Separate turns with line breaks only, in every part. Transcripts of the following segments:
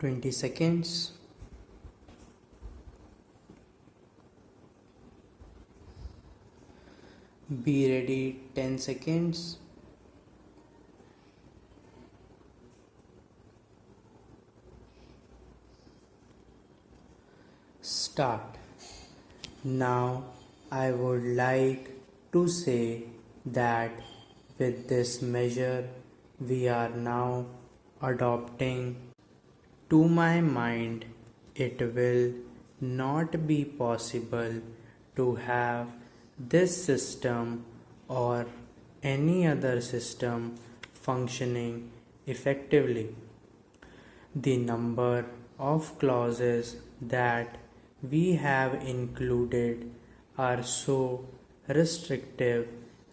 20 seconds. Be ready 10 seconds. Start. Now I would like to say that with this measure we are now adopting, to my mind it will not be possible to have this system or any other system functioning effectively. The number of clauses that we have included are so restrictive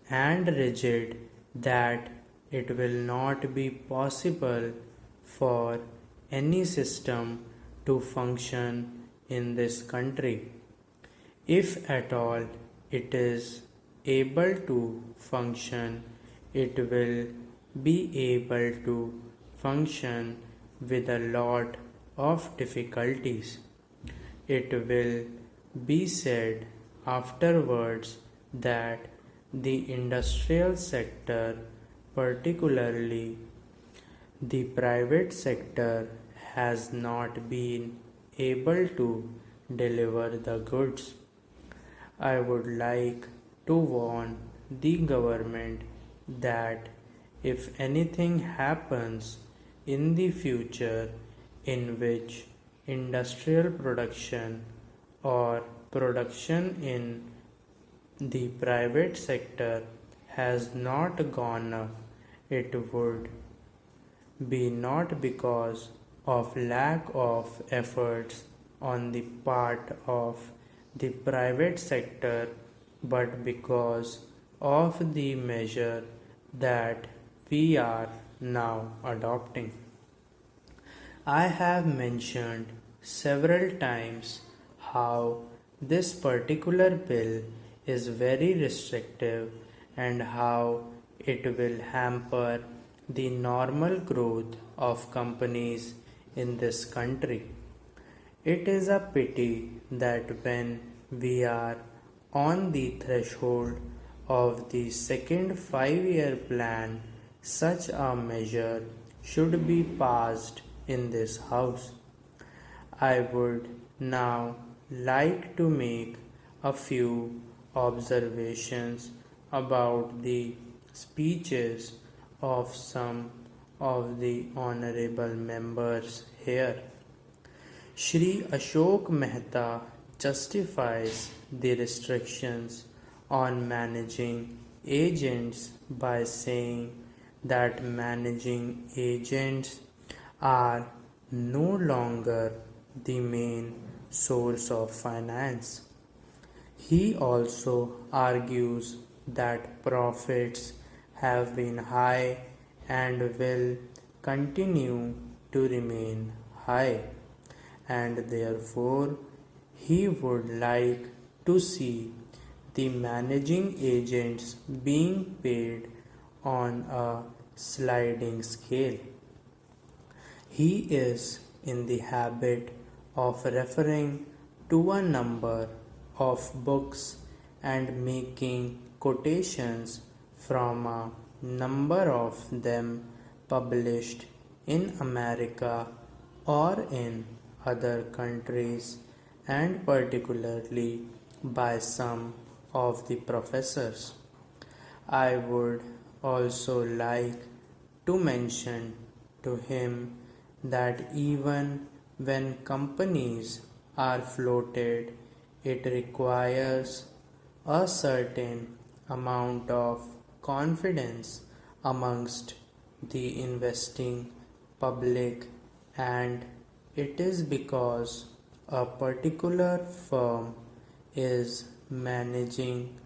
and rigid that it will not be possible for any system to function in this country. If at all it is able to function, it will be able to function with a lot of difficulties. It will be said afterwards that the industrial sector, particularly the private sector, has not been able to deliver the goods. I would like to warn the government that if anything happens in the future in which industrial production or production in the private sector has not gone up, it would be not because of lack of efforts on the part of the private sector, but because of the measure that we are now adopting. I have mentioned several times how this particular bill is very restrictive and how it will hamper the normal growth of companies in this country. It is a pity that when we are on the threshold of the second 5-year plan, such a measure should be passed in this house. I would now like to make a few observations about the speeches of some of the honorable members here. Shri Ashok Mehta justifies the restrictions on managing agents by saying that managing agents are no longer the main source of finance. He also argues that profits have been high and will continue to remain high, and therefore he would like to see the managing agents being paid on a sliding scale. He is in the habit of referring to a number of books and making quotations from a number of them published in America or in other countries, and particularly by some of the professors. I would also like to mention to him that even when companies are floated, it requires a certain amount of confidence amongst the investing public, and it is because a particular firm is managing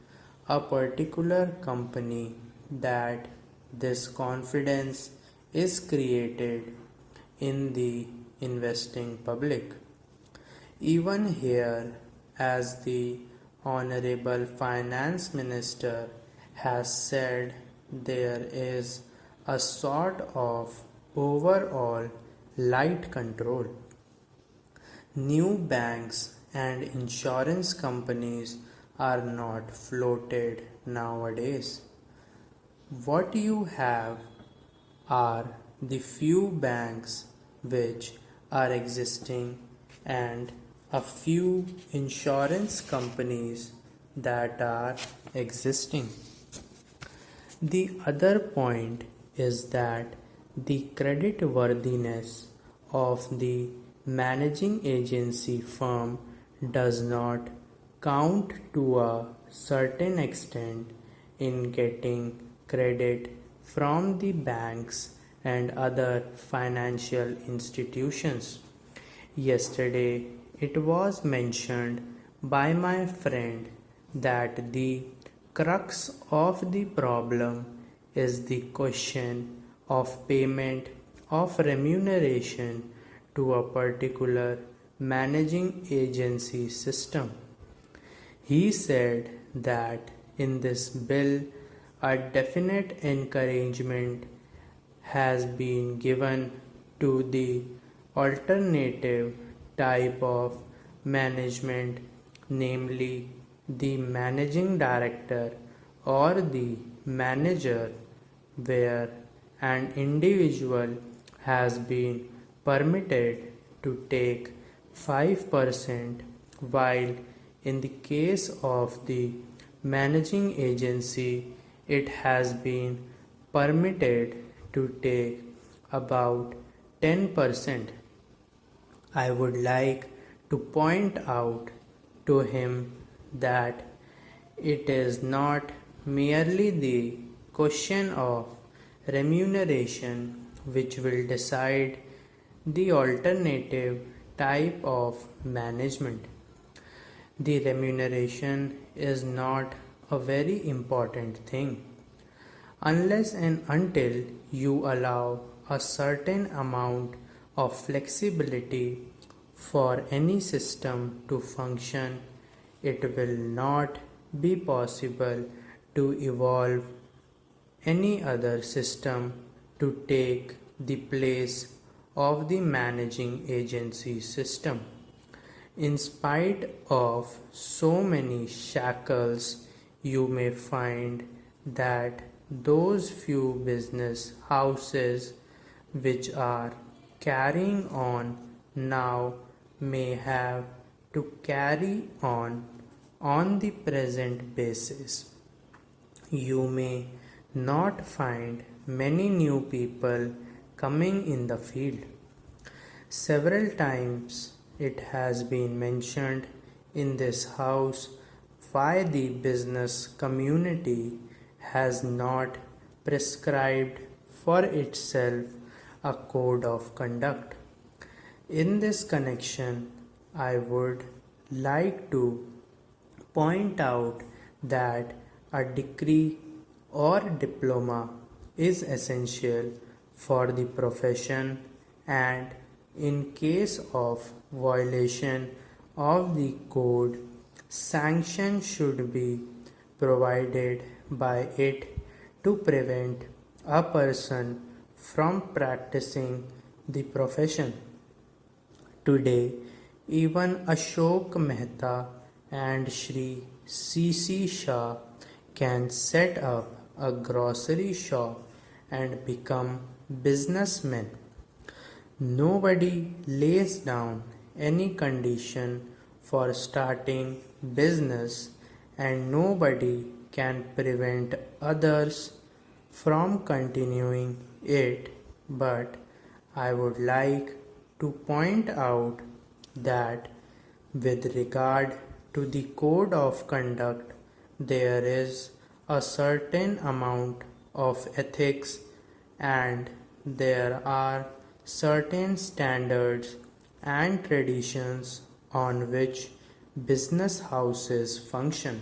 a particular company that this confidence is created in the investing public. Even here, as the Honorable Finance Minister has said, there is a sort of overall light control. New banks and insurance companies are not floated nowadays. What you have are the few banks which are existing and a few insurance companies that are existing. The other point is that the credit worthiness of the managing agency firm does not count to a certain extent in getting credit from the banks and other financial institutions. Yesterday, it was mentioned by my friend that the crux of the problem is the question of payment of remuneration to a particular managing agency system. He said that in this bill, a definite encouragement has been given to the alternative type of management, namely the managing director or the manager, where an individual has been permitted to take 5%, while in the case of the managing agency it has been permitted to take about 10%. I would like to point out to him that it is not merely the question of remuneration which will decide the alternative type of management. The remuneration is not a very important thing unless and until you allow a certain amount of flexibility for any system to function. It will not be possible to evolve any other system to take the place of the managing agency system. In spite of so many shackles, you may find that those few business houses which are carrying on now may have to carry on the present basis. You may not find many new people coming in the field. Several times it has been mentioned in this house why the business community has not prescribed for itself a code of conduct. In this connection, I would like to point out that a degree or diploma is essential for the profession, and in case of violation of the code, sanction should be provided by it to prevent a person from practicing the profession. Today, even Ashok Mehta and Shri C.C. Shah can set up a grocery shop and become businessmen. Nobody lays down any condition for starting business, and nobody can prevent others from continuing it. But I would like to point out that with regard to the code of conduct, there is a certain amount of ethics and there are certain standards and traditions on which business houses function.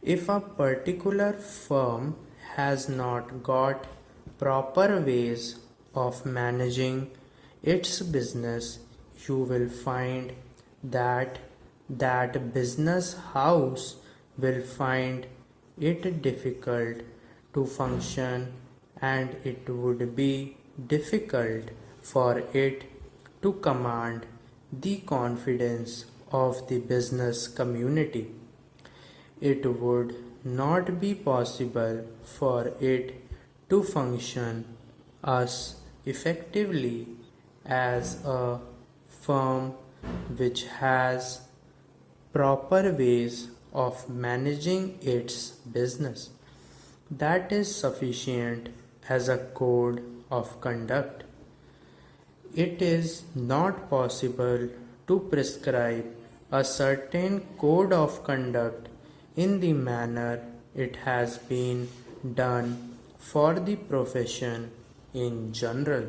If a particular firm has not got proper ways of managing its business, you will find that that business house will find it difficult to function, and it would be difficult for it to command the confidence of the business community. It would not be possible for it to function as effectively as a firm which has proper ways of managing its business that is sufficient as a code of conduct. It is not possible to prescribe a certain code of conduct in the manner it has been done for the profession in general.